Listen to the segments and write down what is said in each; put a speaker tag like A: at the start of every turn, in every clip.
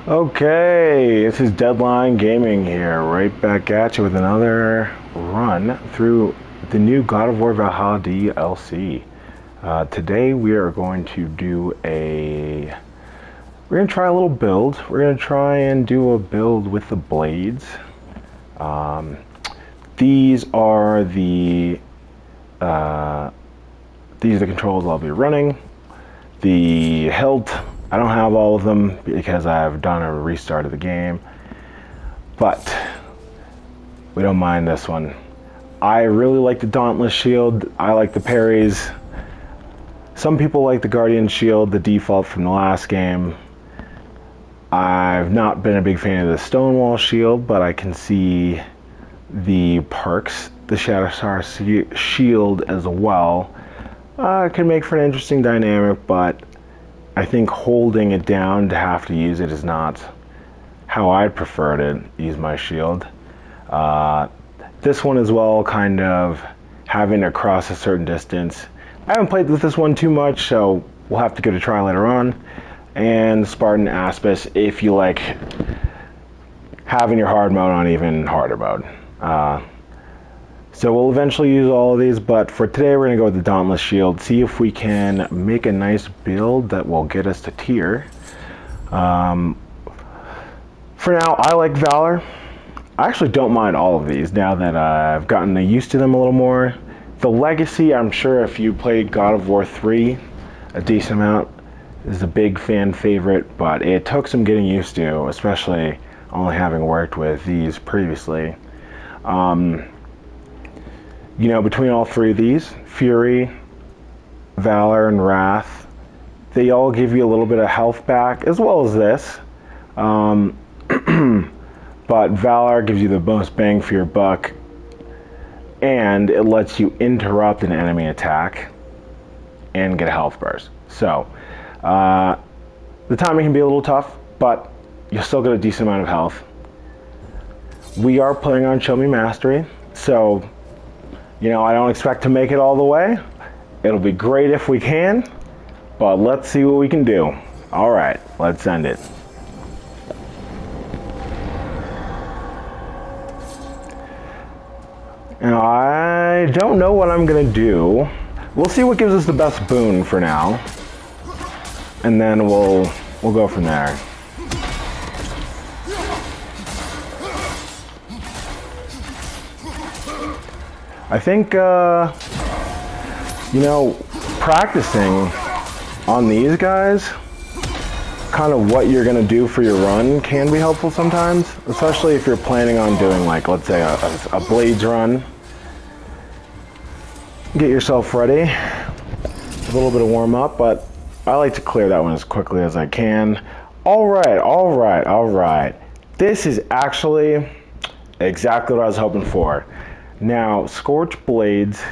A: Okay, this is Deadline Gaming here, right back at you with another run through the new God of War Valhalla DLC. Today we are going to we're going to try a little build. We're going to try and do a build with the blades. These are the controls I'll be running. The hilt, I don't have all of them because I've done a restart of the game, but we don't mind this one. I really like the Dauntless Shield. I like the parries. Some people like the Guardian Shield, the default from the last game. I've not been a big fan of the Stonewall Shield, but I can see the perks. The Shatterstar Shield as well. It can make for an interesting dynamic, but I think holding it down to have to use it is not how I'd prefer to use my shield. This one as well, kind of having to cross a certain distance. I haven't played with this one too much, so we'll have to give it a try later on. And Spartan Aspis, if you like having your hard mode on even harder mode. So we'll eventually use all of these, but for today we're going to go with the Dauntless Shield, see if we can make a nice build that will get us to tier. For now, I like Valor. I actually don't mind all of these now that I've gotten used to them a little more. The Legacy, I'm sure if you played God of War 3 a decent amount, is a big fan favorite, but it took some getting used to, especially only having worked with these previously. You know, between all three of these, Fury, Valor, and Wrath, they all give you a little bit of health back, as well as this. But Valor gives you the most bang for your buck, and it lets you interrupt an enemy attack and get a health burst. So, the timing can be a little tough, but you'll still get a decent amount of health. We are playing on Show Me Mastery, so you know, I don't expect to make it all the way. It'll be great if we can, but let's see what we can do. All right, let's end it. Now, I don't know what I'm gonna do. We'll see what gives us the best boon for now, and then we'll go from there. I think, you know, practicing on these guys, kind of what you're going to do for your run can be helpful sometimes, especially if you're planning on doing, like, let's say a Blades run. Get yourself ready, a little bit of warm up, but I like to clear that one as quickly as I can. All right. This is actually exactly what I was hoping for. Now, Scorch Blades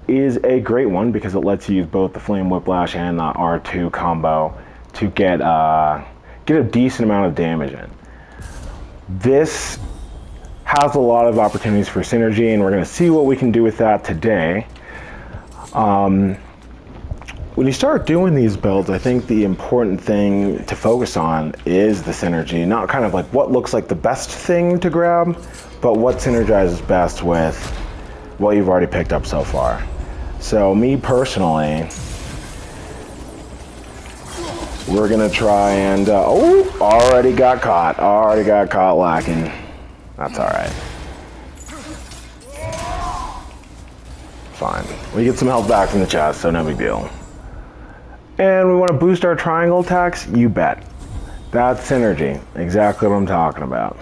A: is a great one because it lets you use both the Flame Whiplash and the R2 combo to get a decent amount of damage in. This has a lot of opportunities for synergy, and we're going to see what we can do with that today. When you start doing these builds, I think the important thing to focus on is the synergy, not kind of like what looks like the best thing to grab, but what synergizes best with what you've already picked up so far. So me personally, we're gonna try and, already got caught lacking. That's all right. Fine, we get some health back from the chest, so no big deal. And we wanna boost our triangle attacks? You bet. That's synergy, exactly what I'm talking about.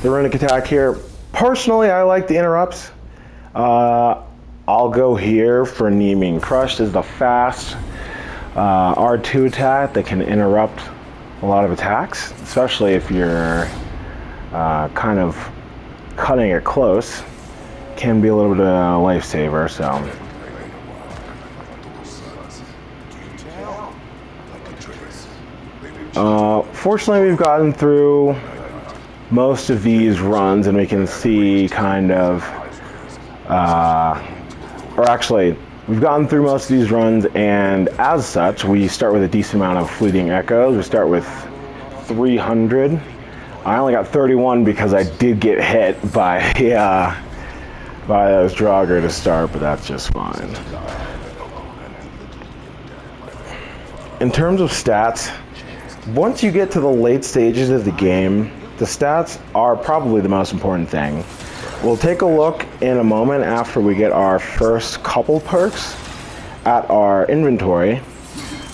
A: The Runic attack here, personally I like the interrupts. I'll go here for Being Crushed as the fast R2 attack that can interrupt a lot of attacks, especially if you're kind of cutting it close. Can be a little bit of a lifesaver, so. Fortunately we've gotten through most of these runs and we can see kind of, or actually we've gotten through most of these runs, and as such, we start with a decent amount of fleeting echoes. We start with 300. I only got 31 because I did get hit by those Draugr to start, but that's just fine. In terms of stats, once you get to the late stages of the game, the stats are probably the most important thing. We'll take a look in a moment after we get our first couple perks at our inventory.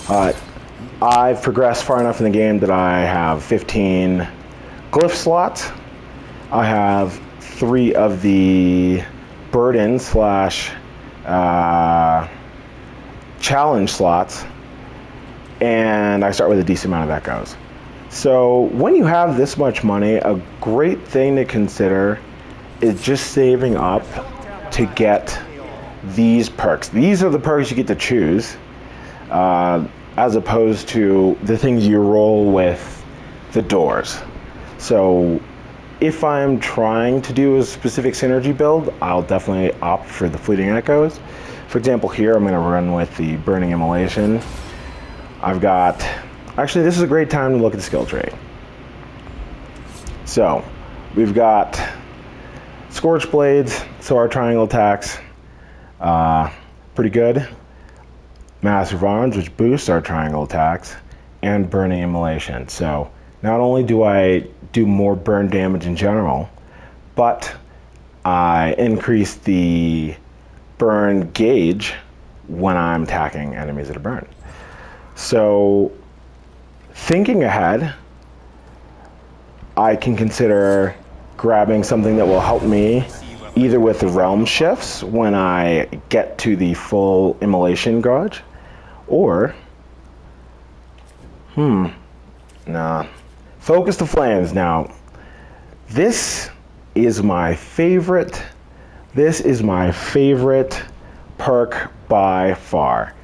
A: I've progressed far enough in the game that I have 15 glyph slots. I have 3 of the burden / challenge slots, and I start with a decent amount of echoes. So when you have this much money, a great thing to consider is just saving up to get these perks. These are the perks you get to choose, as opposed to the things you roll with the doors. So if I'm trying to do a specific synergy build, I'll definitely opt for the fleeting echoes. For example, here I'm going to run with the burning immolation. I've got, actually this is a great time to look at the skill tree. So we've got Scorch Blades, so our triangle attacks, pretty good. Massive Arms, which boosts our triangle attacks, and burning immolation. So not only do I do more burn damage in general, but I increase the burn gauge when I'm attacking enemies that are burned. So thinking ahead, I can consider grabbing something that will help me either with the realm shifts when I get to the full immolation gauge, or Focus the Flames. Now, this is my favorite. This is my favorite perk by far.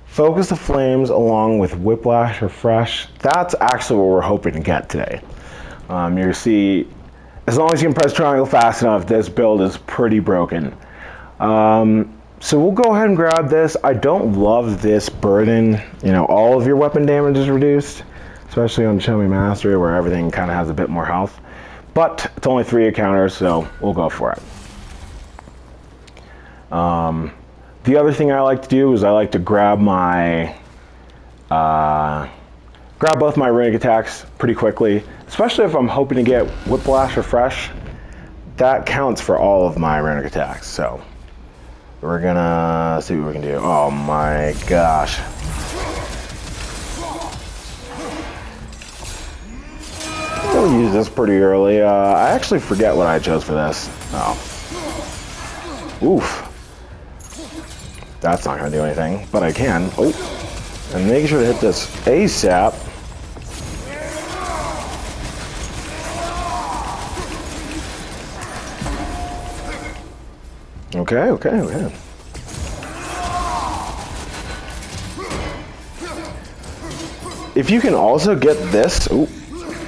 A: Focus the Flames along with Whiplash Refresh. That's actually what we're hoping to get today. You see, as long as you can press triangle fast enough, this build is pretty broken. So we'll go ahead and grab this. I don't love this burden. You know, all of your weapon damage is reduced, especially on Show Me Mastery where everything kind of has a bit more health. But it's only 3 encounters, so we'll go for it. The other thing I like to do is I like to grab my grab both my runic attacks pretty quickly, especially if I'm hoping to get Whiplash Refresh. That counts for all of my runic attacks. So we're gonna see what we can do. Oh my gosh. We'll use this pretty early. I actually forget what I chose for this. Oh. Oof. That's not gonna do anything, but I can. Oh, and make sure to hit this ASAP. Okay. If you can also get this, ooh,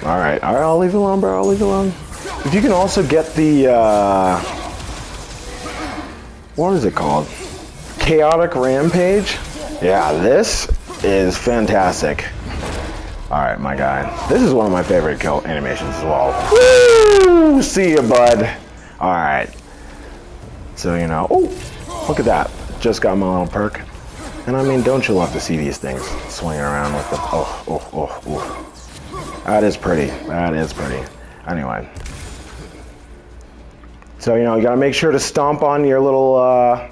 A: all right, I'll leave it alone, bro. I'll leave it alone. If you can also get the, what is it called? Chaotic Rampage. Yeah, this is fantastic. All right, my guy. This is one of my favorite kill animations as well. Woo! See ya, bud. All right. So, you know, oh, look at that. Just got my little perk. And I mean, don't you love to see these things swinging around with the, oh. That is pretty. That is pretty. Anyway. So, you know, you gotta make sure to stomp on your little,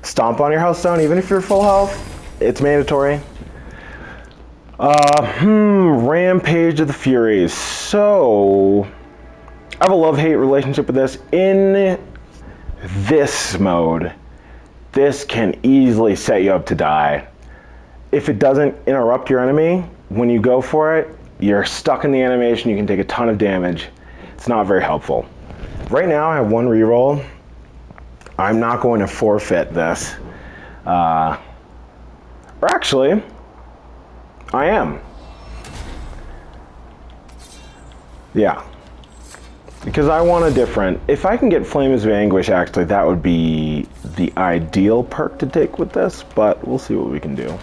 A: stomp on your health stone, even if you're full health. It's mandatory. Rampage of the Furies. So, I have a love-hate relationship with this. In this mode, this can easily set you up to die. If it doesn't interrupt your enemy, when you go for it, you're stuck in the animation, you can take a ton of damage. It's not very helpful. Right now I have 1 reroll. I'm not going to forfeit this. Or actually, I am. Yeah. because I want a different, if I can get Flames of Anguish, actually, that would be the ideal perk to take with this, but we'll see what we can do.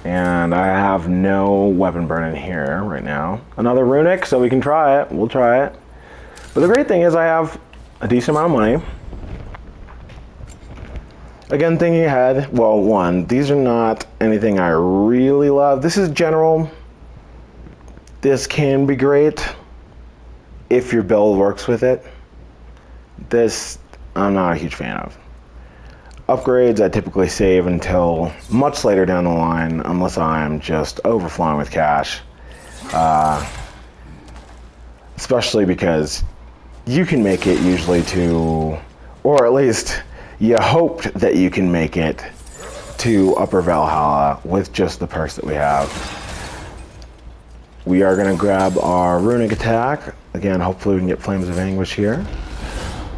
A: And I have no weapon burn in here right now. Another Runic, so we can try it. We'll try it. But the great thing is I have a decent amount of money. Again, thinking ahead, well, one, these are not anything I really love. This is general. This can be great if your build works with it. This, I'm not a huge fan of. Upgrades I typically save until much later down the line, unless I'm just overflowing with cash. Especially because you can make it usually to, or at least you hoped that you can make it to Upper Valhalla with just the perks that we have. We are going to grab our Runic attack. Again, hopefully we can get Flames of Anguish here.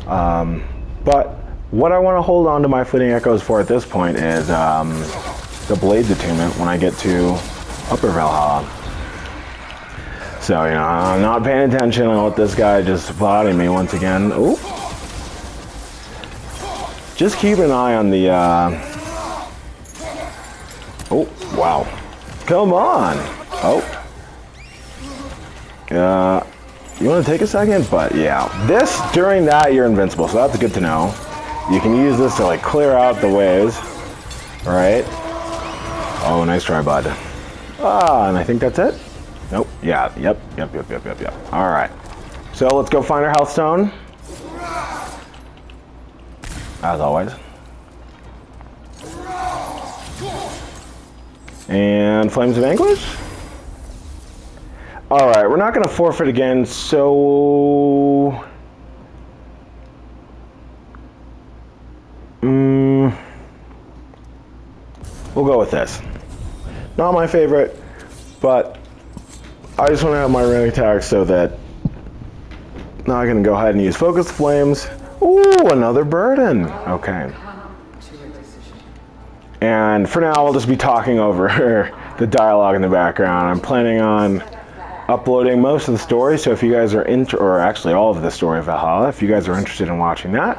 A: But what I want to hold on to my Fleeting Echoes for at this point is the Blades Attunement when I get to Upper Valhalla. So, you know, I'm not paying attention on what this guy just bodied me once again. Ooh. Just keep an eye on the... Oh, wow. Come on. Oh. You want to take a second? But yeah, this, during that, you're invincible, so that's good to know. You can use this to like clear out the waves, right? Oh, nice try, bud. Ah, and I think that's it. Nope. Yeah. Yep. All right. So let's go find our health stone. As always. And Flames of Anguish. All right, we're not going to forfeit again, so... We'll go with this. Not my favorite, but I just want to have my Runic attack so that now I can go ahead and use Focus Flames. Ooh, another burden. Okay. And for now, I'll just be talking over the dialogue in the background. I'm planning on uploading most of the story, so if you guys are or actually all of the story of Valhalla, if you guys are interested in watching that,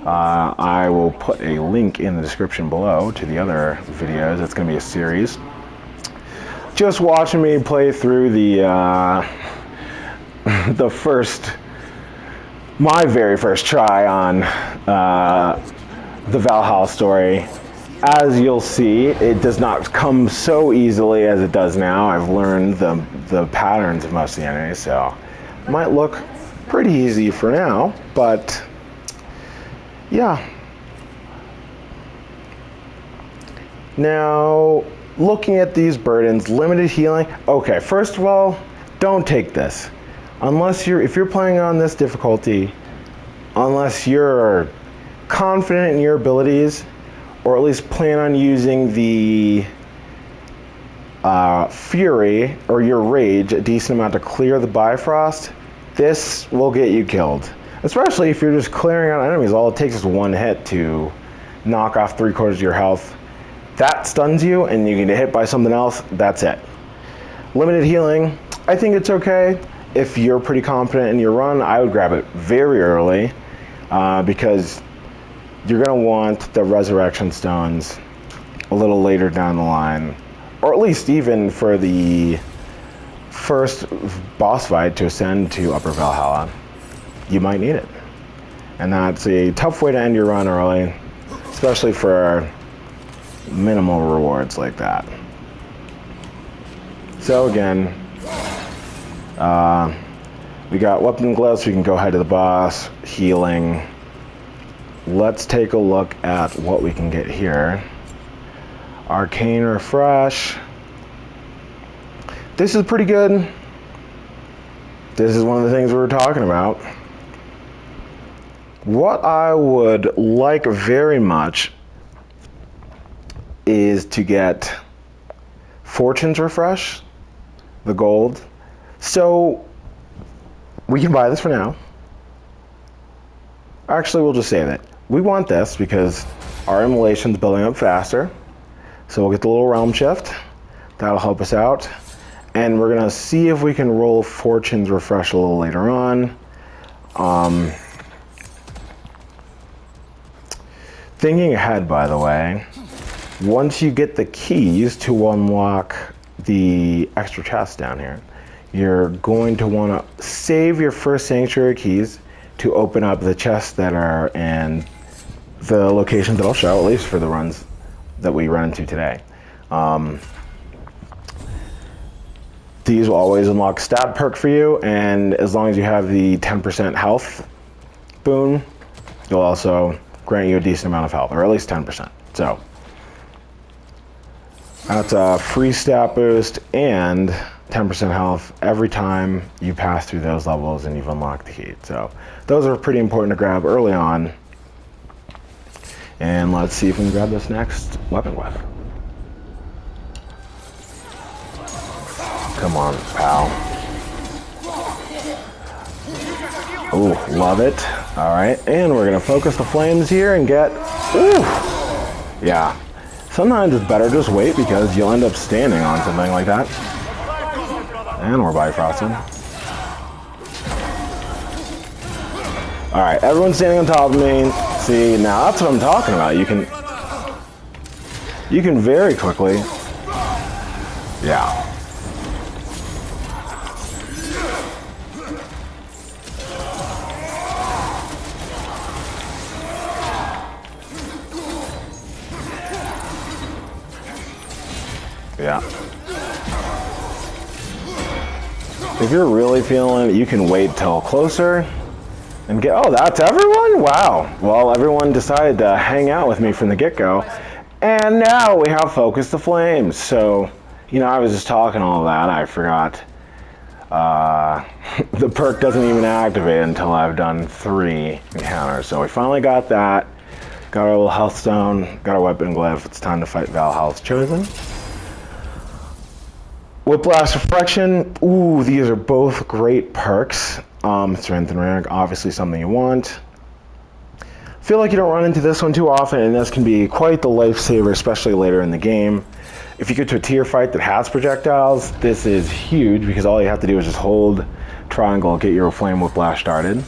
A: I will put a link in the description below to the other videos. It's going to be a series. Just watching me play through the my very first try on the Valhalla story. As you'll see, it does not come so easily as it does now. I've learned the patterns of most of the enemies, so it might look pretty easy for now, but yeah. Now, looking at these burdens, limited healing. Okay, first of all, don't take this. If you're playing on this difficulty, unless you're confident in your abilities, or at least plan on using the Fury or your Rage a decent amount to clear the Bifrost, this will get you killed. Especially if you're just clearing out enemies. All it takes is one hit to knock off 3/4 of your health. That stuns you and you get hit by something else, that's it. Limited healing, I think it's okay. If you're pretty confident in your run, I would grab it very early because you're going to want the resurrection stones a little later down the line, or at least even for the first boss fight to ascend to Upper Valhalla. You might need it. And that's a tough way to end your run early, especially for minimal rewards like that. So again, we got weapon gloves, so we can go ahead to the boss, healing. Let's take a look at what we can get here. Arcane Refresh. This is pretty good. This is one of the things we were talking about. What I would like very much is to get Fortune's Refresh, the gold. So we can buy this for now. Actually, we'll just save it. We want this because our immolation's building up faster. So we'll get the little realm shift. That'll help us out. And we're gonna see if we can roll Fortune's Refresh a little later on. Thinking ahead, by the way, once you get the keys to unlock the extra chest down here, you're going to want to save your first sanctuary keys to open up the chests that are in the locations that I'll show, at least for the runs that we run into today. These will always unlock stat perk for you, and as long as you have the 10% health boon, they'll also grant you a decent amount of health, or at least 10%. So that's a free stat boost and 10% health every time you pass through those levels and you've unlocked the key. So those are pretty important to grab early on. And let's see if we can grab this next weapon quest. Come on, pal. Ooh, love it. All right, and we're gonna focus the flames here and get, ooh, yeah. Sometimes it's better just wait because you'll end up standing on something like that. And we're bifrosted. All right, everyone's standing on top of me. See, now that's what I'm talking about. You can very quickly, yeah. Yeah. If you're really feeling it, you can wait till closer and get, oh, that's everyone? Wow. Well, everyone decided to hang out with me from the get-go. And now we have Focus the Flames. So, you know, I was just talking all that. I forgot. The perk doesn't even activate until I've done 3 encounters. So we finally got that. Got our little health stone. Got our weapon glyph. It's time to fight Valhalla's Chosen. Whiplash Reflection, ooh, these are both great perks. Strength and rank, obviously something you want. Feel like you don't run into this one too often, and this can be quite the lifesaver, especially later in the game. If you get to a tier fight that has projectiles, this is huge because all you have to do is just hold triangle, get your flame whiplash started.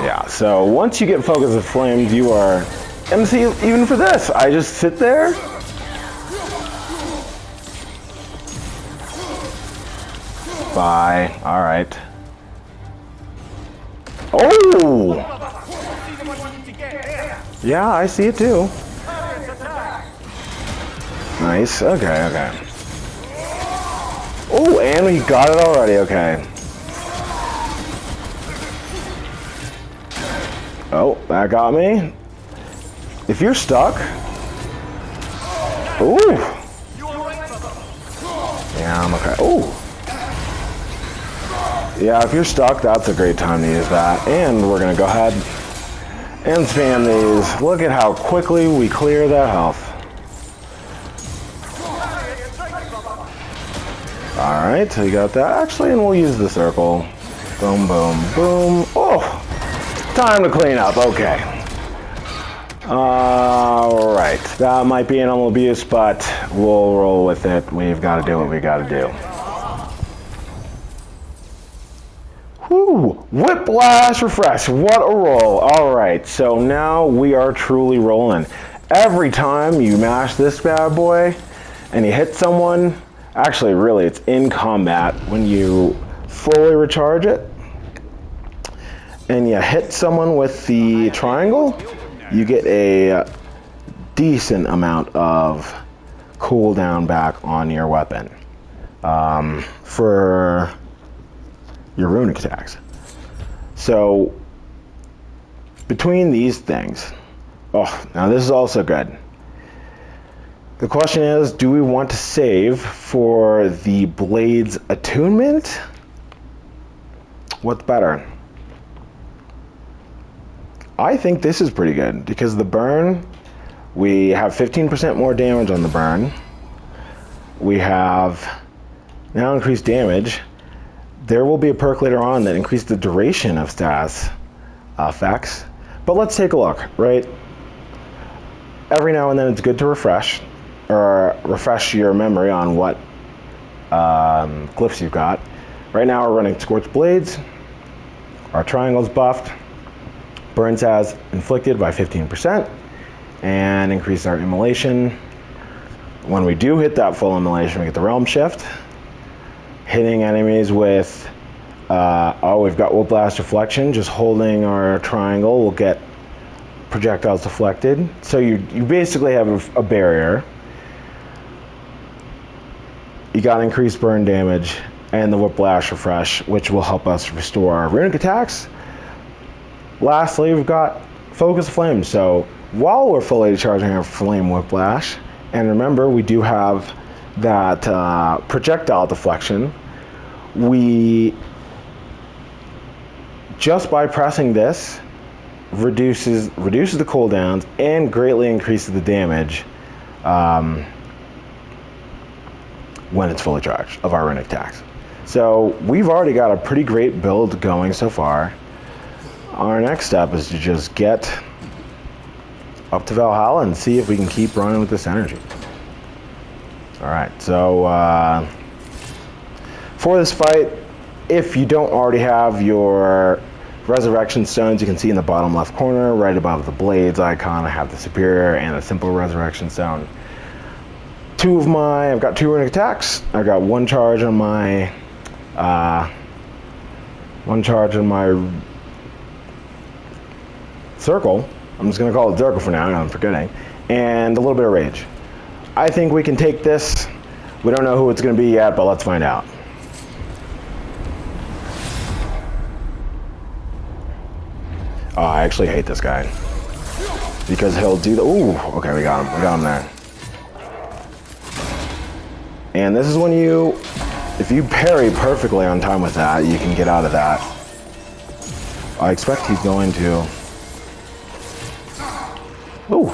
A: Yeah, so once you get Focus of Flames, you are, and see, even for this, I just sit there. Bye, all right. Oh! Yeah, I see it too. Nice, okay, okay. Oh, and we got it already, okay. Oh, that got me. If you're stuck. Ooh. Yeah, I'm okay. Ooh. Yeah, if you're stuck, that's a great time to use that. And we're gonna go ahead and spam these. Look at how quickly we clear that health. All right, so you got that. Actually, and we'll use the circle. Boom, boom, boom. Oh. Time to clean up, okay. All right, that might be animal abuse, but we'll roll with it. We've got to do what we got to do. Whew, Whiplash Refresh, what a roll. All right, so now we are truly rolling. Every time you mash this bad boy and you hit someone, actually really it's in combat, when you fully recharge it, and you hit someone with the triangle, you get a decent amount of cooldown back on your weapon for your runic attacks. So between these things, oh, now this is also good. The question is, do we want to save for the Blades attunement? What's better? I think this is pretty good because the burn, we have 15% more damage on the burn. We have now increased damage. There will be a perk later on that increases the duration of status effects. But let's take a look, right? every now and then it's good to refresh your memory on what glyphs you've got. Right now we're running Scorched Blades. Our triangle's buffed. Burns has inflicted by 15% and increase our immolation. When we do hit that full immolation, we get the Realm Shift. Hitting enemies with, we've got Whiplash Deflection. Just holding our triangle will get projectiles deflected. So you basically have a barrier. You got increased burn damage and the Whiplash Refresh, which will help us restore our runic attacks. Lastly, we've got Focus Flame. So while we're fully charging our Flame Whiplash, and remember we do have that projectile deflection, we, just by pressing this, reduces the cooldowns and greatly increases the damage when it's fully charged of our runic attacks. So we've already got a pretty great build going so far. Our next step is to just get up to Valhalla and see if we can keep running with this energy. Alright, so for this fight, if you don't already have your resurrection stones, you can see in the bottom left corner, right above the blades icon, I have the superior and the simple resurrection stone. I've got 2 runic attacks. I've got 1 charge on my circle. I'm just gonna call it circle for now, I'm forgetting. And a little bit of rage. I think we can take this. We don't know who it's gonna be yet, but let's find out. Oh, I actually hate this guy. Because he'll do the, ooh, okay, we got him there. And this is when if you parry perfectly on time with that, you can get out of that. I expect he's going to. Ooh.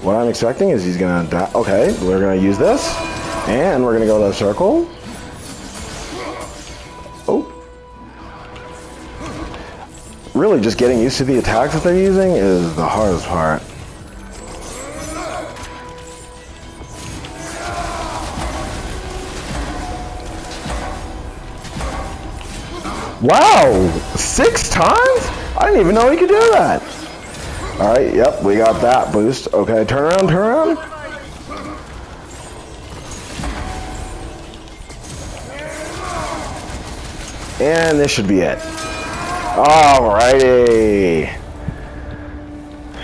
A: What I'm expecting is he's gonna die. Okay, we're gonna use this, and we're gonna go to the circle. Oh. Really, just getting used to the attacks that they're using is the hardest part. Wow! 6 times? I didn't even know he could do that. Alright, yep, we got that boost. Okay, turn around. And this should be it. Alrighty.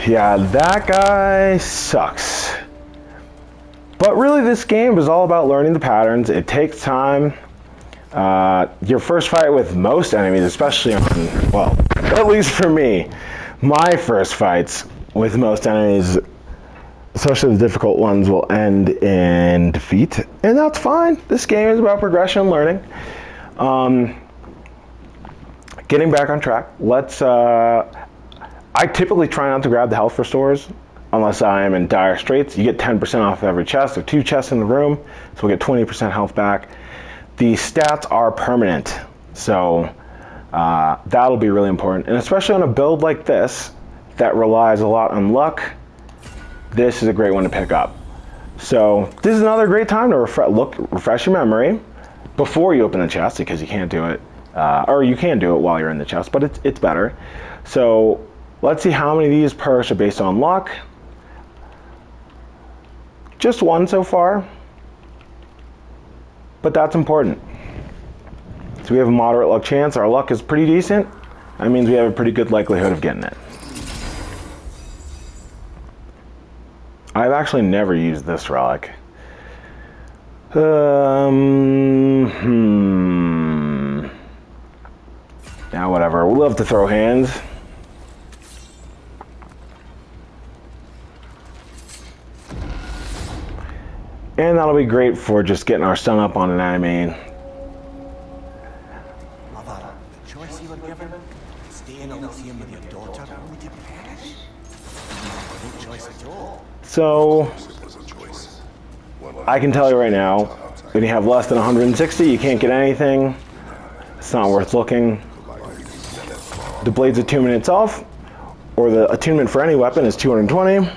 A: Yeah, that guy sucks. But really, this game is all about learning the patterns. It takes time. Your first fight with most enemies, especially on, well, at least for me, my first fights with most enemies, especially the difficult ones, will end in defeat. And that's fine. This game is about progression and learning. Getting back on track, I typically try not to grab the health restores unless I am in dire straits. You get 10% off every chest. There are 2 chests in the room, so we get 20% health back. The stats are permanent, so that'll be really important. And especially on a build like this that relies a lot on luck, this is a great one to pick up. So this is another great time to refresh your memory before you open the chest, because you can't do it. Or you can do it while you're in the chest, but it's better. So let's see how many of these perks are based on luck. Just 1 so far, but that's important. So we have a moderate luck chance. Our luck is pretty decent. That means we have a pretty good likelihood of getting it. I've actually never used this relic. Now whatever, we'll love to throw hands. And that'll be great for just getting our stun up on an enemy.
B: Mother, the choice you were given, stay in Elysium with your daughter, only to perish. No choice at all.
A: So, I can tell you right now, when you have less than 160, you can't get anything. It's not worth looking. The Blades attunement itself, or the attunement for any weapon, is 220.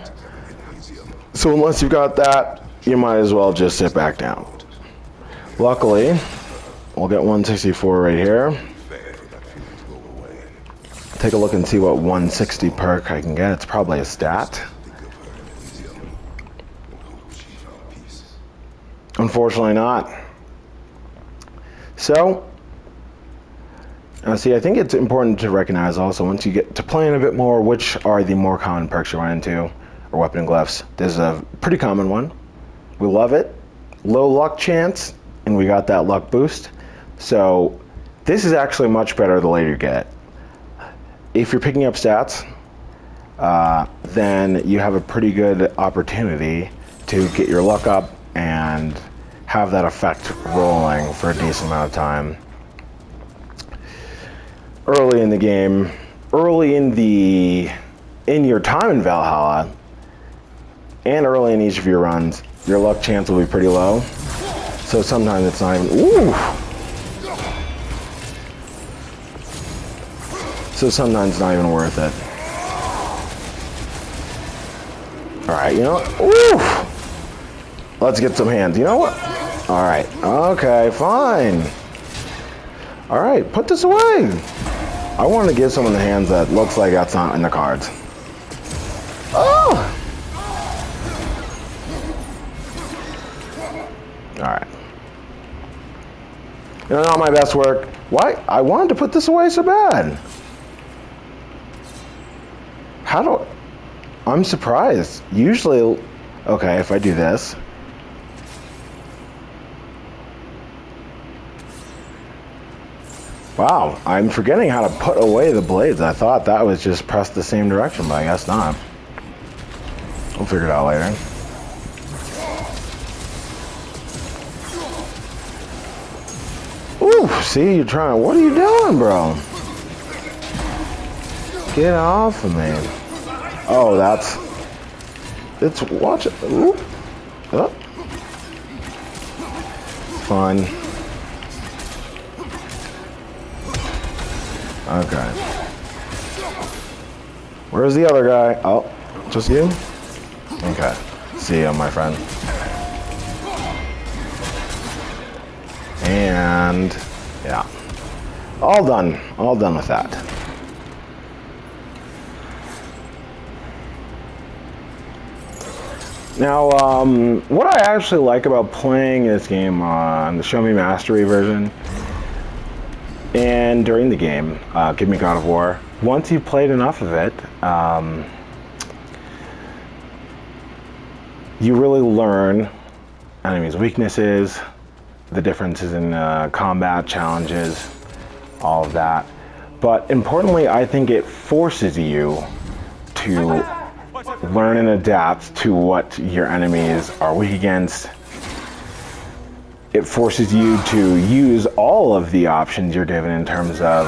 A: So unless you've got that, you might as well just sit back down. Luckily, we'll get 164 right here. Take a look and see what 160 perk I can get. It's probably a stat. Unfortunately not. So, see, I think it's important to recognize also, once you get to playing a bit more, which are the more common perks you run into, or weapon and glyphs. This is a pretty common one. We love it. Low luck chance, and we got that luck boost. So, this is actually much better the later you get. If you're picking up stats, then you have a pretty good opportunity to get your luck up and have that effect rolling for a decent amount of time. Early in the game, early in your time in Valhalla, and early in each of your runs, your luck chance will be pretty low. So sometimes it's not even, ooh! So sometimes it's not even worth it. Alright, you know what? Ooh! Let's get some hands. You know what? Alright, okay, fine. Alright, put this away. I want to give someone the hands that looks like that's not in the cards. Oh! Alright. You know, not my best work. Why? I wanted to put this away so bad. How do I'm surprised. Usually, okay, if I do this. Wow, I'm forgetting how to put away the blades. I thought that was just press the same direction, but I guess not. We'll figure it out later. Ooh, see, you're trying. What are you doing, bro? Get off of me. Oh, it's, watch it. Ooh. Oh. Fun. Okay. Where's the other guy? Oh, just you? Okay. See ya, my friend. And yeah. All done. All done with that. Now, what I actually like about playing this game on the Show Me Mastery version and during the game, Give Me God of War, once you've played enough of it, you really learn enemies' weaknesses, the differences in combat challenges, all of that. But importantly, I think it forces you to learn and adapt to what your enemies are weak against. It forces you to use all of the options you're given in terms of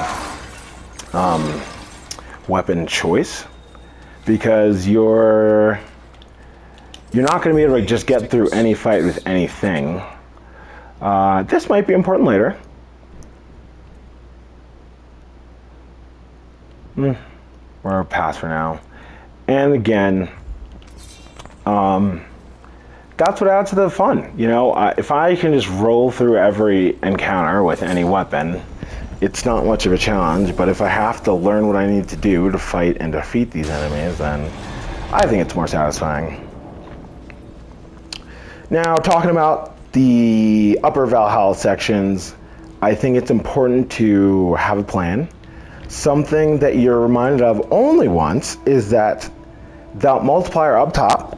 A: weapon choice, because you're not going to be able to just get through any fight with anything. This might be important later. We're past for now. And again, that's what adds to the fun. You know, if I can just roll through every encounter with any weapon, it's not much of a challenge. But if I have to learn what I need to do to fight and defeat these enemies, then I think it's more satisfying. Now, talking about the upper Valhalla sections, I think it's important to have a plan. Something that you're reminded of only once is that the multiplier up top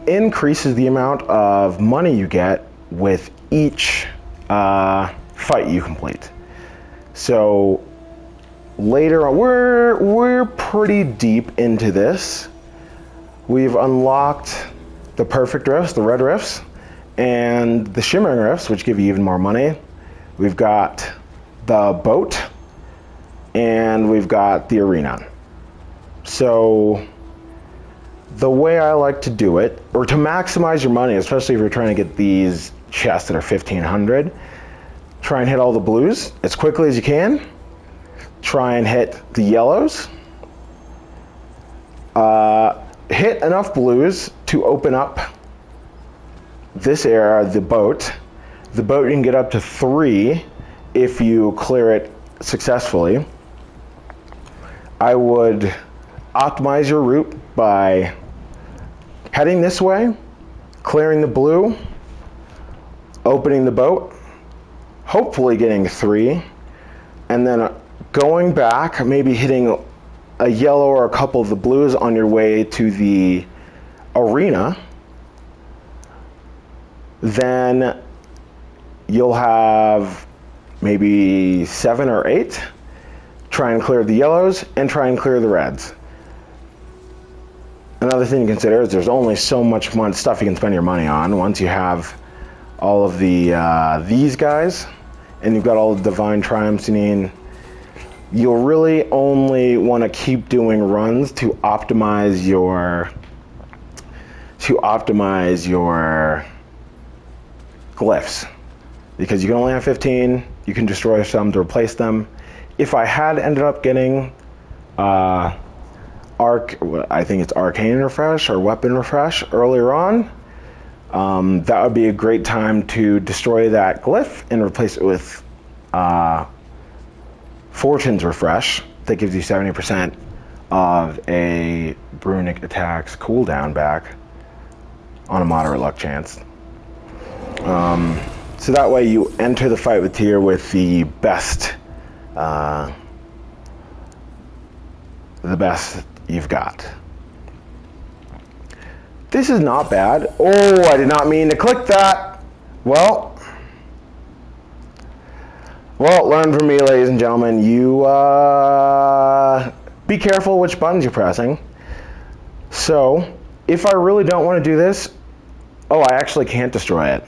A: increases the amount of money you get with each fight you complete. So later on, we're pretty deep into this. We've unlocked the perfect rifts, the red rifts, and the shimmering rifts, which give you even more money. We've got the boat, and we've got the arena. So the way I like to do it, or to maximize your money, especially if you're trying to get these chests that are 1,500, try and hit all the blues as quickly as you can. try and hit the yellows. Hit enough blues to open up this area, the boat. The boat you can get up to 3 if you clear it successfully. I would optimize your route by heading this way, clearing the blue, opening the boat, hopefully getting 3, and then going back, maybe hitting a yellow or a couple of the blues on your way to the arena. Then you'll have maybe 7 or 8. Try and clear the yellows and try and clear the reds. Another thing to consider is there's only so much stuff you can spend your money on. Once you have all of the these guys and you've got all the divine triumphs you need, you'll really only want to keep doing runs to optimize your glyphs, because you can only have 15. You can destroy some to replace them. If I had ended up getting I think it's arcane refresh or weapon refresh earlier on, that would be a great time to destroy that glyph and replace it with Fortune's refresh. That gives you 70% of a Runic attack's cooldown back on a moderate luck chance. So that way you enter the fight with Tyr with the best you've got. This is not bad. Oh, I did not mean to click that. Well, learn from me, ladies and gentlemen. You be careful which buttons you're pressing. So, if I really don't want to do this, I actually can't destroy it.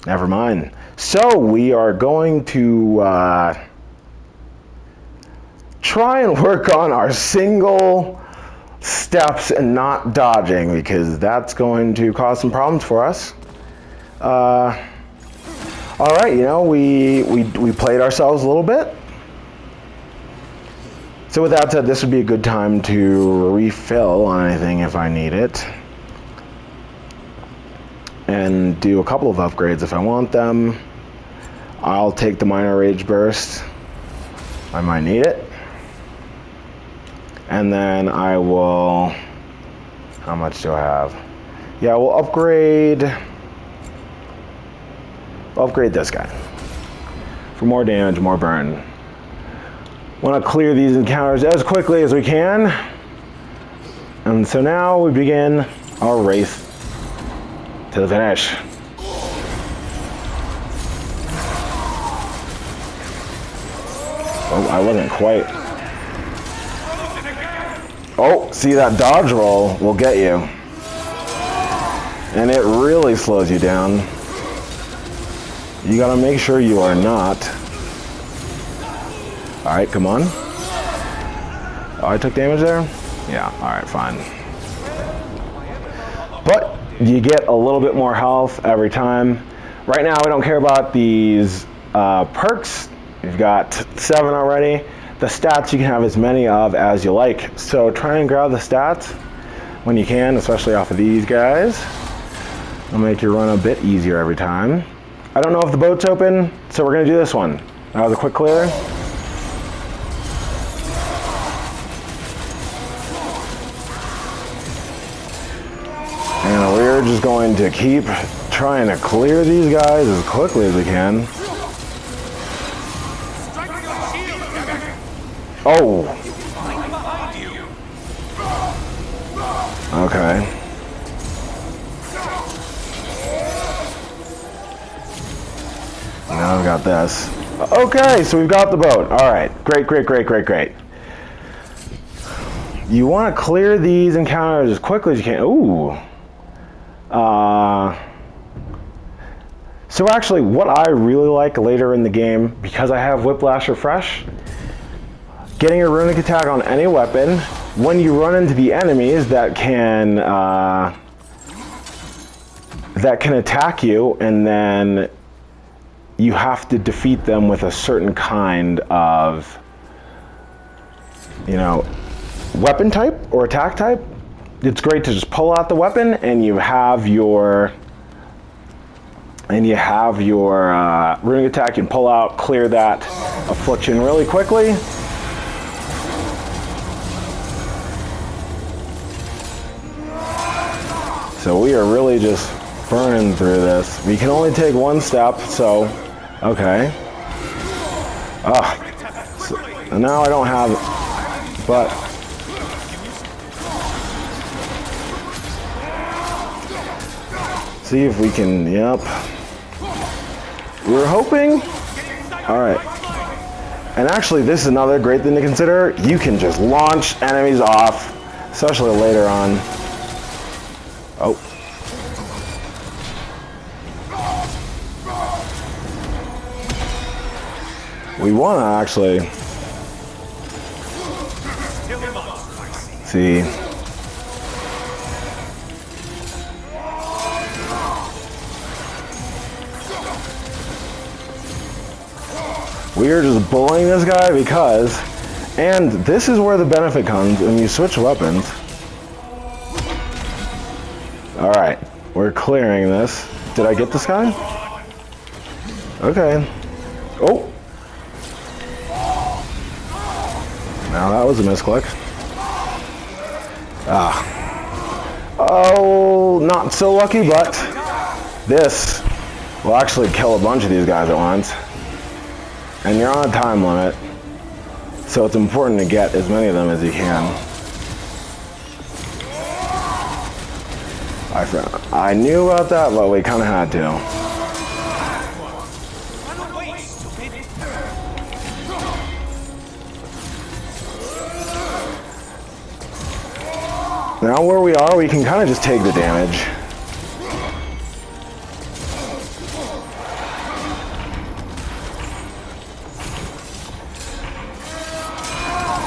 A: Never mind. So, we are going to try and work on our single steps and not dodging, because that's going to cause some problems for us. All right, we played ourselves a little bit. So with that said, this would be a good time to refill on anything if I need it, and do a couple of upgrades if I want them. I'll take the minor rage burst. I might need it. And then I will, how much do I have? Yeah, we'll upgrade this guy for more damage, more burn. Want to clear these encounters as quickly as we can. And so now we begin our race to the finish. Oh, I wasn't quite. Oh, see, that dodge roll will get you. And it really slows you down. You gotta make sure you are not. All right, come on. Oh, I took damage there? Yeah, all right, fine. But you get a little bit more health every time. Right now, we don't care about these perks. You've got 7 already. The stats you can have as many of as you like. So try and grab the stats when you can, especially off of these guys. It'll make your run a bit easier every time. I don't know if the boat's open, so we're gonna do this one. That was a quick clear. And we're just going to keep trying to clear these guys as quickly as we can. Oh. Okay. Now I've got this. Okay, so we've got the boat. All right, great. You want to clear these encounters as quickly as you can. Ooh. So actually, what I really like later in the game, because I have Whiplash Refresh, getting a runic attack on any weapon, when you run into the enemies that can attack you, and then you have to defeat them with a certain kind of, you know, weapon type or attack type. It's great to just pull out the weapon and you have your runic attack. You can pull out, clear that affliction really quickly. So we are really just burning through this. We can only take one step, so okay. So now I don't have, but see if we can, yep. We're hoping, all right. And actually this is another great thing to consider. You can just launch enemies off, especially later on. Oh. We want to actually see. We are just bullying this guy because, and this is where the benefit comes when you switch weapons. All right, we're clearing this. Did I get this guy? Okay. Oh. Now that was a misclick. Oh, not so lucky, but this will actually kill a bunch of these guys at once. And you're on a time limit, so it's important to get as many of them as you can. I knew about that, but we kind of had to. Now where we are, we can kind of just take the damage.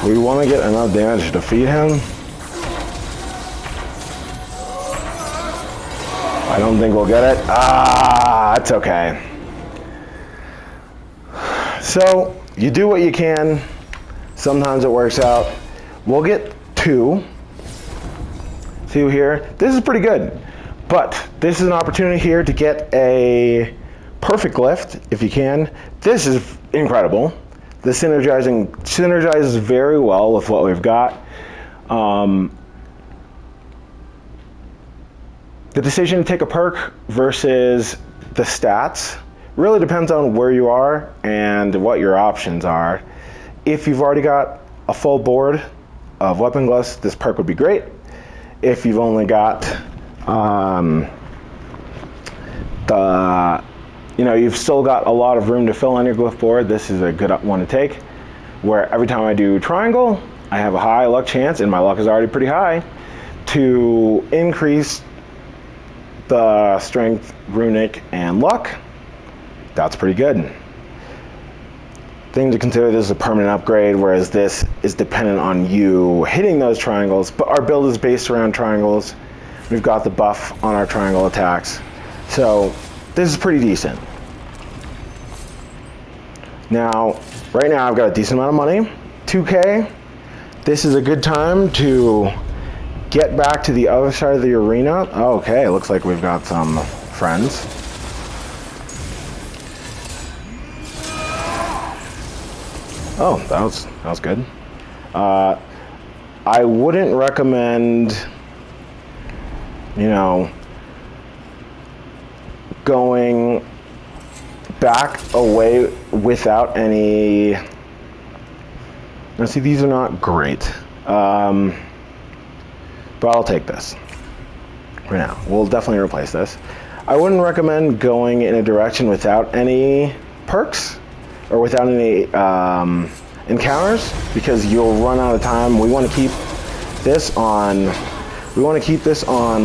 A: We want to get enough damage to defeat him. I don't think we'll get it. That's okay. So, you do what you can. Sometimes it works out. We'll get 2. See here? This is pretty good. But this is an opportunity here to get a perfect lift, if you can. This is incredible. This synergizes very well with what we've got. The decision to take a perk versus the stats really depends on where you are and what your options are. If you've already got a full board of weapon glyphs, this perk would be great. If you've only got you've still got a lot of room to fill on your glyph board, this is a good one to take. Where every time I do triangle, I have a high luck chance, and my luck is already pretty high, to increase the strength, runic, and luck. That's pretty good. Thing to consider, this is a permanent upgrade, whereas this is dependent on you hitting those triangles, but our build is based around triangles. We've got the buff on our triangle attacks. So this is pretty decent. Now, right now I've got a decent amount of money, 2K. This is a good time to get back to the other side of the arena. Okay, looks like we've got some friends. Oh, that was good. I wouldn't recommend, going back away without any. Now see, these are not great, but I'll take this for now. We'll definitely replace this. I wouldn't recommend going in a direction without any perks or without any encounters, because you'll run out of time. We want to keep this on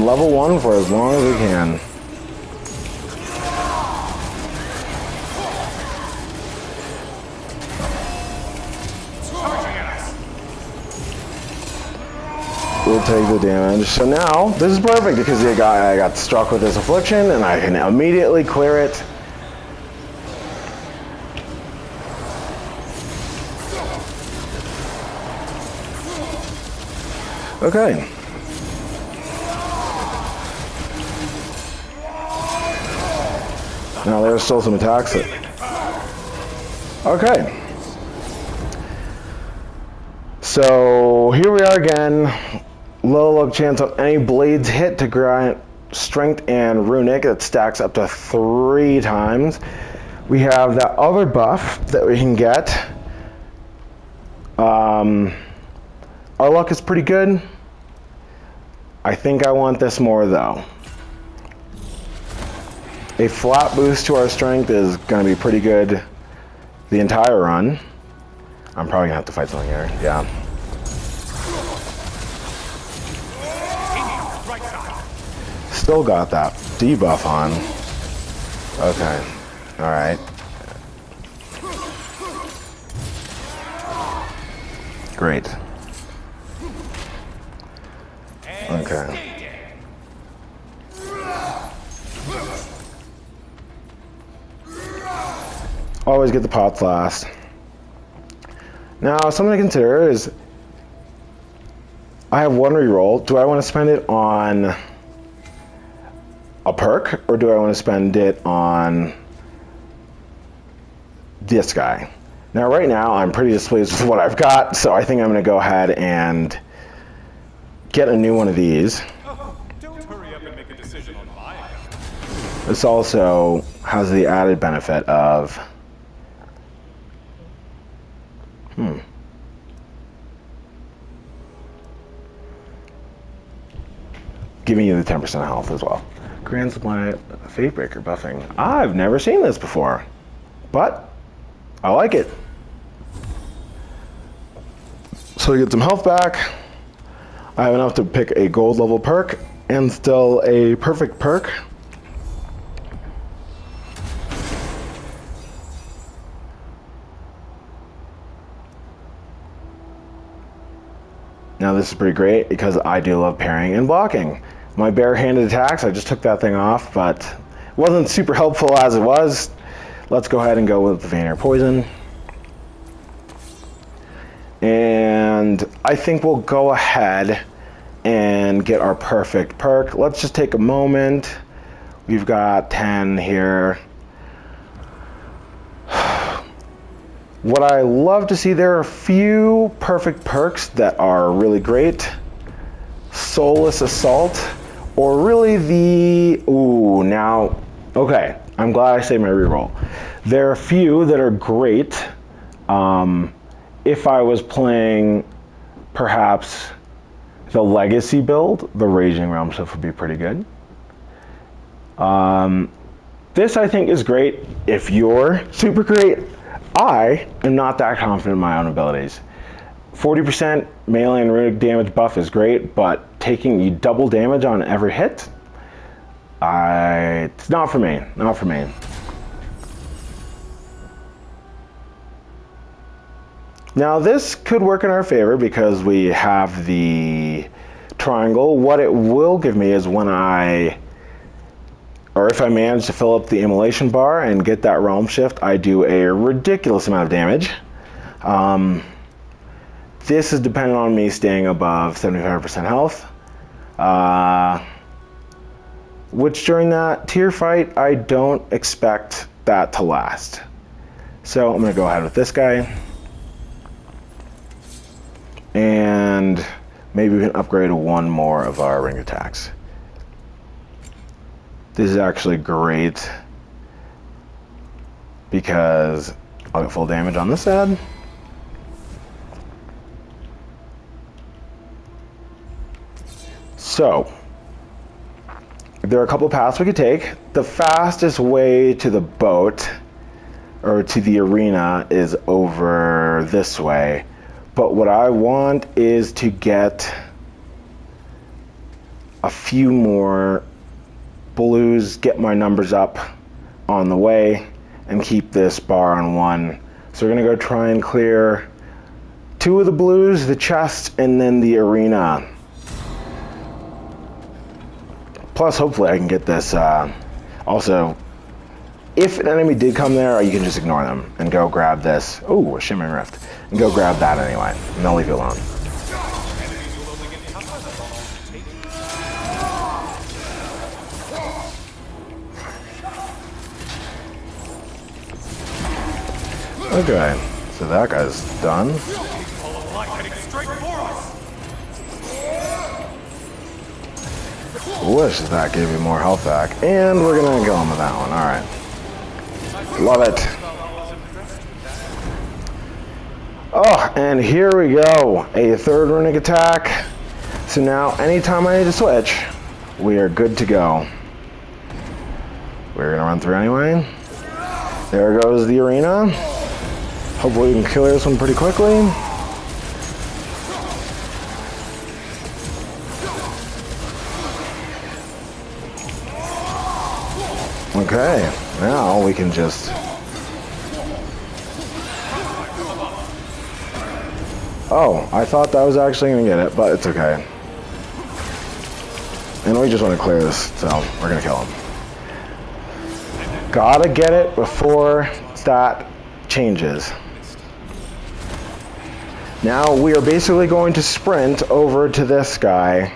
A: level 1 for as long as we can. We'll take the damage. So now, this is perfect because I got struck with this affliction and I can immediately clear it. Okay. Now there's still some attacks. Okay. So here we are again. Low luck chance of any blades hit to grant strength and runic. That stacks up to 3 times. We have that other buff that we can get. Our luck is pretty good. I think I want this more though. A flat boost to our strength is going to be pretty good the entire run. I'm probably going to have to fight something here. Yeah. Still got that debuff on. Okay. All right. Great. Okay. Always get the pots last. Now, something to consider is I have 1 reroll. Do I want to spend it on a perk, or do I want to spend it on this guy? Now, right now, I'm pretty displeased with what I've got, so I think I'm going to go ahead and get a new one of these.
C: Don't hurry up and make a decision on buying.
A: This also has the added benefit of giving you the 10% health as well. Grand supply Fate Breaker buffing. I've never seen this before, but I like it. So we get some health back. I have enough to pick a gold level perk and still a perfect perk. Now this is pretty great because I do love parrying and blocking. My barehanded attacks, I just took that thing off, but it wasn't super helpful as it was. Let's go ahead and go with the Vanir Poison. And I think we'll go ahead and get our perfect perk. Let's just take a moment. We've got 10 here. What I love to see, there are a few perfect perks that are really great. Soulless Assault, or really the, okay, I'm glad I saved my reroll. There are a few that are great. If I was playing perhaps the Legacy build, the Raging Realm stuff would be pretty good. This I think is great if you're super great. I am not that confident in my own abilities. 40% melee and runic damage buff is great, but taking you double damage on every hit, it's not for me, not for me. Now this could work in our favor because we have the triangle. What it will give me is when if I manage to fill up the immolation bar and get that realm shift, I do a ridiculous amount of damage. This is dependent on me staying above 75% health. Which during that tier fight, I don't expect that to last. So I'm gonna go ahead with this guy. And maybe we can upgrade 1 more of our ring attacks. This is actually great because I'll get full damage on this side. So, there are a couple paths we could take. The fastest way to the boat, or to the arena, is over this way. But what I want is to get a few more blues, get my numbers up on the way, and keep this bar on 1. So we're gonna go try and clear 2 of the blues, the chest, and then the arena. Plus, hopefully I can get this. Also, if an enemy did come there, you can just ignore them and go grab this. Oh, a Shimmering Rift. And go grab that anyway, and they'll leave you alone. Okay, so that guy's done.
C: Full of light heading straight for us.
A: Wish that gave you more health back. And we're gonna go on with that one. Alright. Love it. Oh, and here we go. A third runic attack. So now, anytime I need to switch, we are good to go. We're gonna run through anyway. There goes the arena. Hopefully we can clear this one pretty quickly. Okay, now we can just... Oh, I thought that was actually gonna get it, but it's okay. And we just want to clear this, so we're gonna kill him. Gotta get it before that changes. Now we are basically going to sprint over to this guy.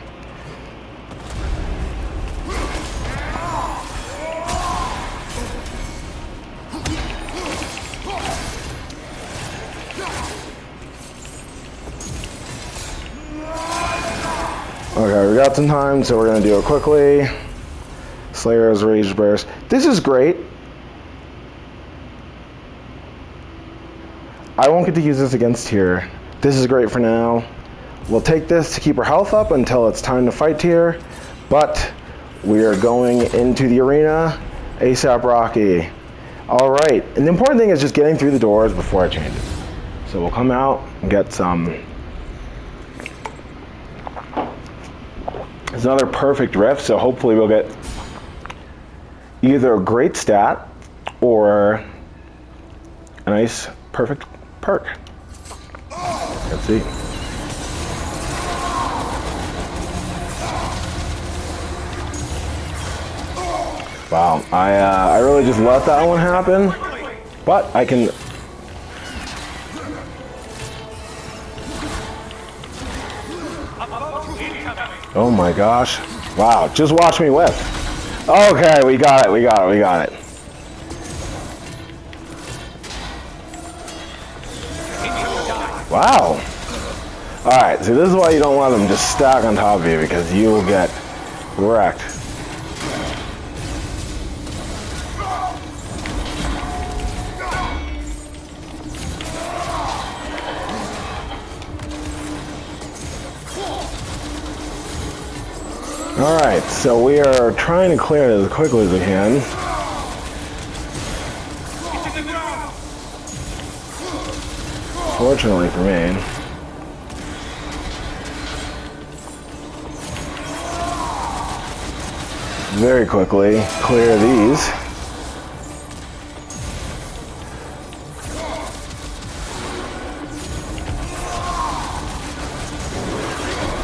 A: Okay, we got some time, so we're gonna do it quickly. Slayer's Rage Burst. This is great. I won't get to use this against here. This is great for now. We'll take this to keep our health up until it's time to fight here, but we are going into the arena ASAP Rocky. All right, and the important thing is just getting through the doors before I change it. So we'll come out and get some. It's another perfect rift, so hopefully we'll get either a great stat or a nice perfect perk. Let's see. Wow, I really just let that one happen, but I can. Oh my gosh. Wow, just watch me whiff. Okay, we got it, we got it, we got it. Wow. Alright, so this is why you don't let them just stack on top of you, because you will get wrecked. Alright, so we are trying to clear it as quickly as we can. Fortunately for me. Very quickly clear these.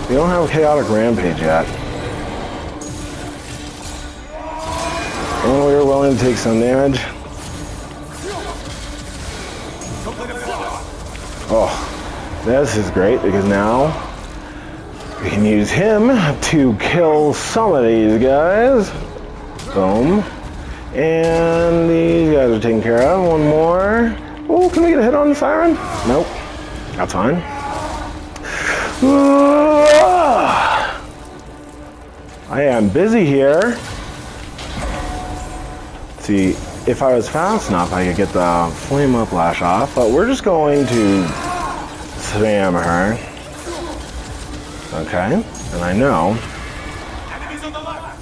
A: We don't have a chaotic rampage yet. And we were willing to take some damage. Oh, this is great because now we can use him to kill some of these guys. Boom. And these guys are taken care of. One more. Oh, can we get a hit on the siren? Nope. That's fine. I am busy here. See, if I was fast enough, I could get the flame uplash off, but we're just going to spam her. Okay, and I know.
C: Enemies on the left.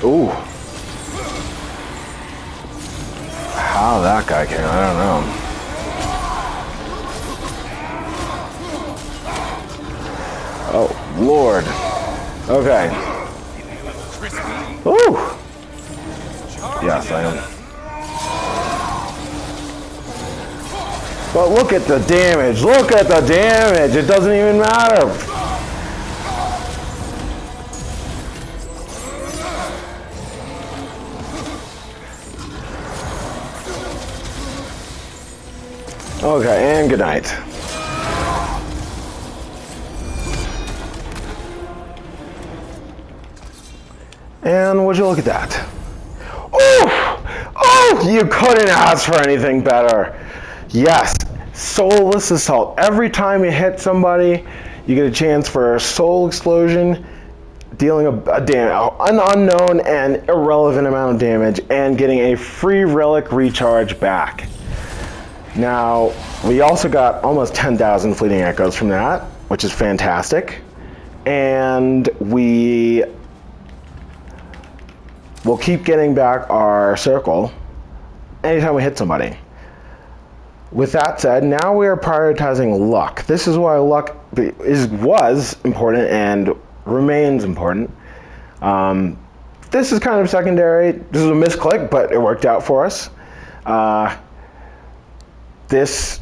A: Ooh. How that guy came, I don't know. Oh, Lord. Okay. Ooh! Yes, I am. But look at the damage! Look at the damage! It doesn't even matter! Okay, and good night. And would you look at that? Oof! Oh, you couldn't ask for anything better. Yes, soulless assault. Every time you hit somebody, you get a chance for a soul explosion, dealing an unknown and irrelevant amount of damage, and getting a free relic recharge back. Now, we also got almost 10,000 fleeting echoes from that, which is fantastic. And we will keep getting back our circle anytime we hit somebody. With that said, now we are prioritizing luck. This is why luck was important and remains important. This is kind of secondary. This is a misclick, but it worked out for us. This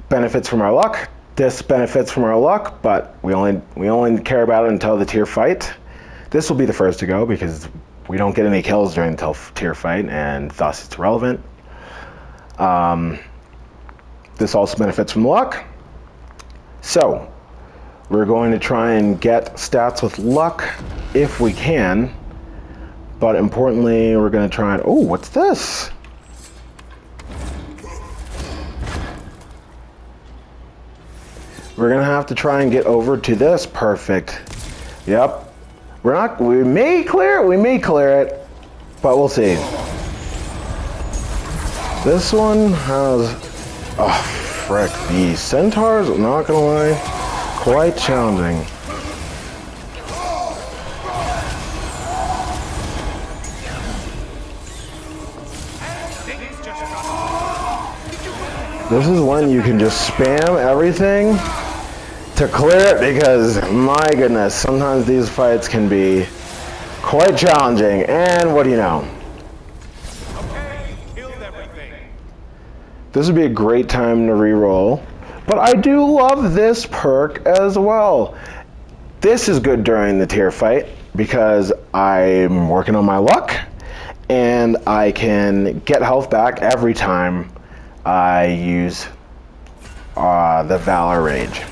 A: benefits from our luck. This benefits from our luck, but we only care about it until the tier fight. This will be the first to go because we don't get any kills during the tier fight, and thus it's relevant. This also benefits from luck. So we're going to try and get stats with luck if we can, but importantly, we're going to try and, oh, what's this? We're going to have to try and get over to this. Perfect. Yep. We may clear it, but we'll see. This one has, oh, frick, the centaurs, I'm not gonna lie, quite challenging. This is when you can just spam everything to clear it, because my goodness, sometimes these fights can be quite challenging, and what do you know?
C: Okay, you killed everything.
A: This would be a great time to reroll, but I do love this perk as well. This is good during the tier fight because I'm working on my luck and I can get health back every time I use the Valor Rage.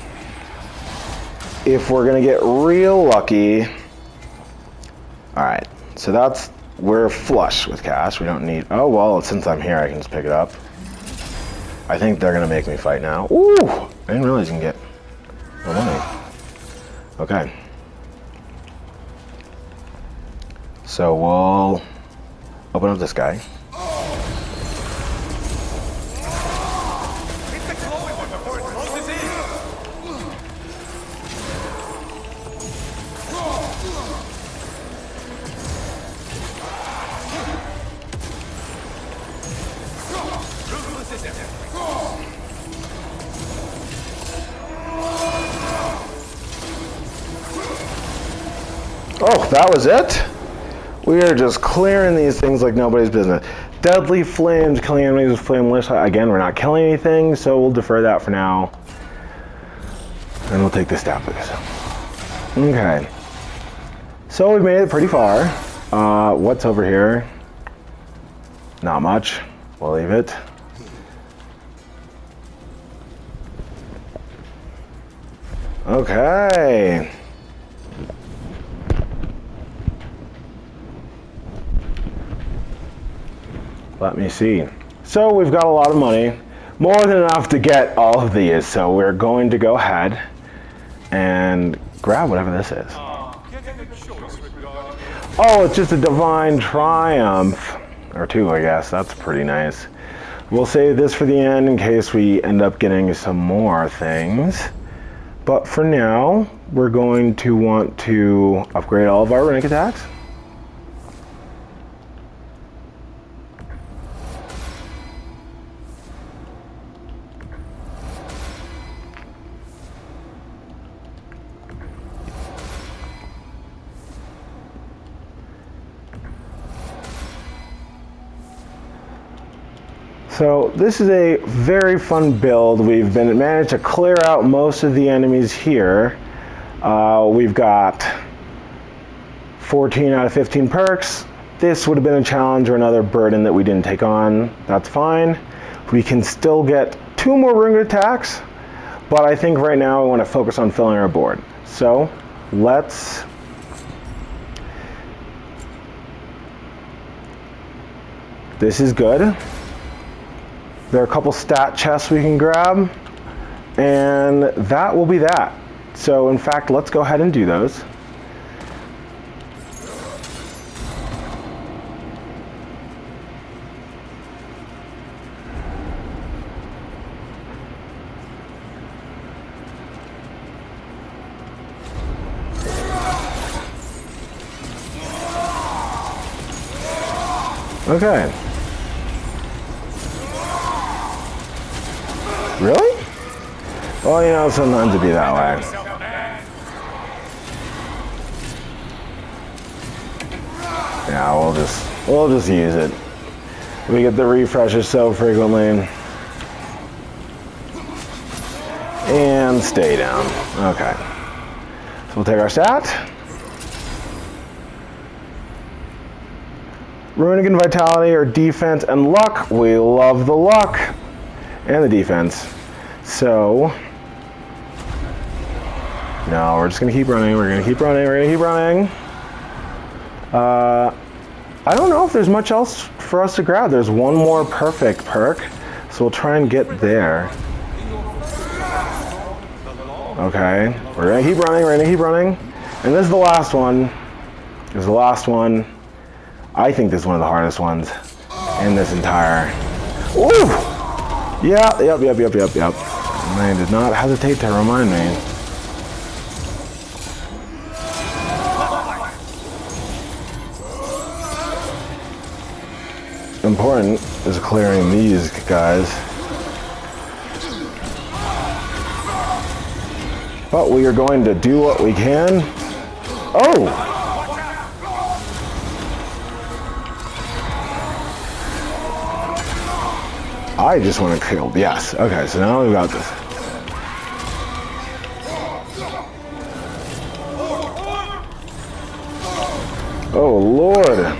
A: If we're gonna get real lucky, all right, so we're flush with cash. We don't need, oh, well, since I'm here, I can just pick it up. I think they're gonna make me fight now. Ooh, I didn't realize you can get more money. Okay. So we'll open up this guy.
C: Hit the glowing one before it closes in. Ruthless is everything.
A: Oh, that was it? We are just clearing these things like nobody's business. Deadly flames, killing enemies with flameless. Again, we're not killing anything, so we'll defer that for now. And we'll take the stat boost. Okay. So we've made it pretty far. What's over here? Not much. We'll leave it. Okay. Let me see. So we've got a lot of money, more than enough to get all of these. So we're going to go ahead and grab whatever this is. Oh, it's just a divine triumph, or two, I guess. That's pretty nice. We'll save this for the end in case we end up getting some more things. But for now, we're going to want to upgrade all of our runic attacks. So this is a very fun build. We've managed to clear out most of the enemies here. We've got 14 out of 15 perks. This would have been a challenge or another burden that we didn't take on. That's fine. We can still get 2 more runic attacks, but I think right now we want to focus on filling our board. So let's This is good. There are a couple stat chests we can grab, and that will be that. So in fact, let's go ahead and do those. Okay. Really? Well, you know, sometimes it'd be that way. Yeah, we'll just use it. We get the refreshes so frequently. And stay down. Okay. So we'll take our stat. Runic and Vitality are defense and luck. We love the luck and the defense. So, no, we're just gonna keep running. We're gonna keep running. We're gonna keep running. I don't know if there's much else for us to grab. There's one more perfect perk, so we'll try and get there. Okay, we're gonna keep running. We're gonna keep running, and this is the last one. This is the last one. I think this is one of the hardest ones in this entire. Ooh! Yeah, yep. Man did not hesitate to remind me. Important is clearing these guys. But we are going to do what we can. Oh! I just want to kill. Yes. Okay, so now we've got this. Oh, Lord.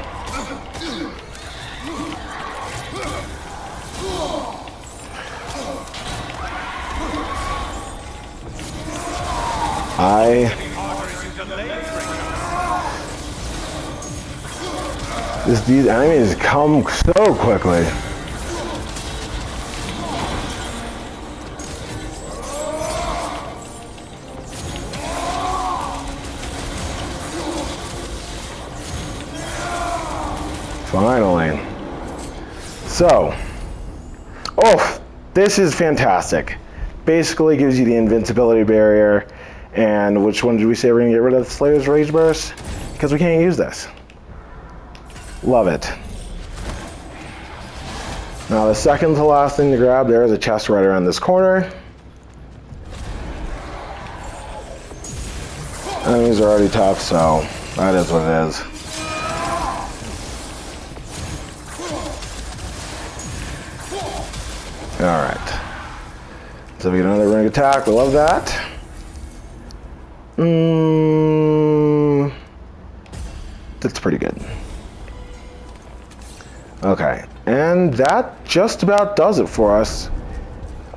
A: These enemies come so quickly. Finally. So, oh, this is fantastic. Basically gives you the invincibility barrier. And which one did we say we're gonna get rid of? The Slayer's Rage Burst? Because we can't use this. Love it. Now the second to last thing to grab, there is a chest right around this corner. Enemies are already tough, so that is what it is. Alright. So we get another ring attack, we love that. That's pretty good. Okay, and that just about does it for us.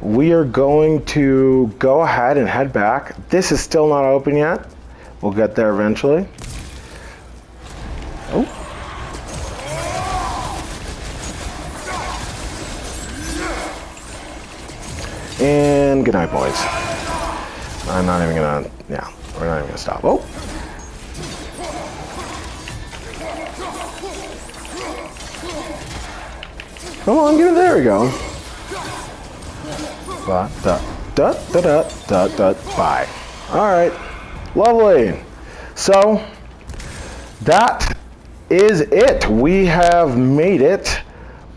A: We are going to go ahead and head back. This is still not open yet. We'll get there eventually. Oh. And good night, boys. I'm not even gonna, yeah, we're not even gonna stop. Oh. Come on, get it, there we go. Bye. Alright, lovely. So, that is it. We have made it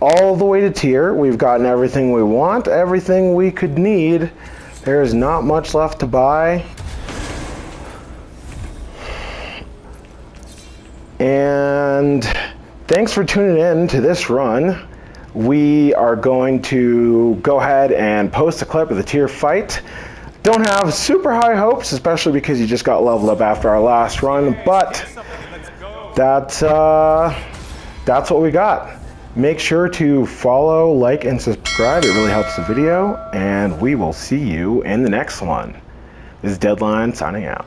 A: all the way to tier. We've gotten everything we want, everything we could need. There is not much left to buy. And thanks for tuning in to this run. We are going to go ahead and post a clip of the tier fight. Don't have super high hopes, especially because you just got leveled up after our last run, but that's what we got. Make sure to follow, like, and subscribe. It really helps the video, and we will see you in the next one. This is Deadline signing out.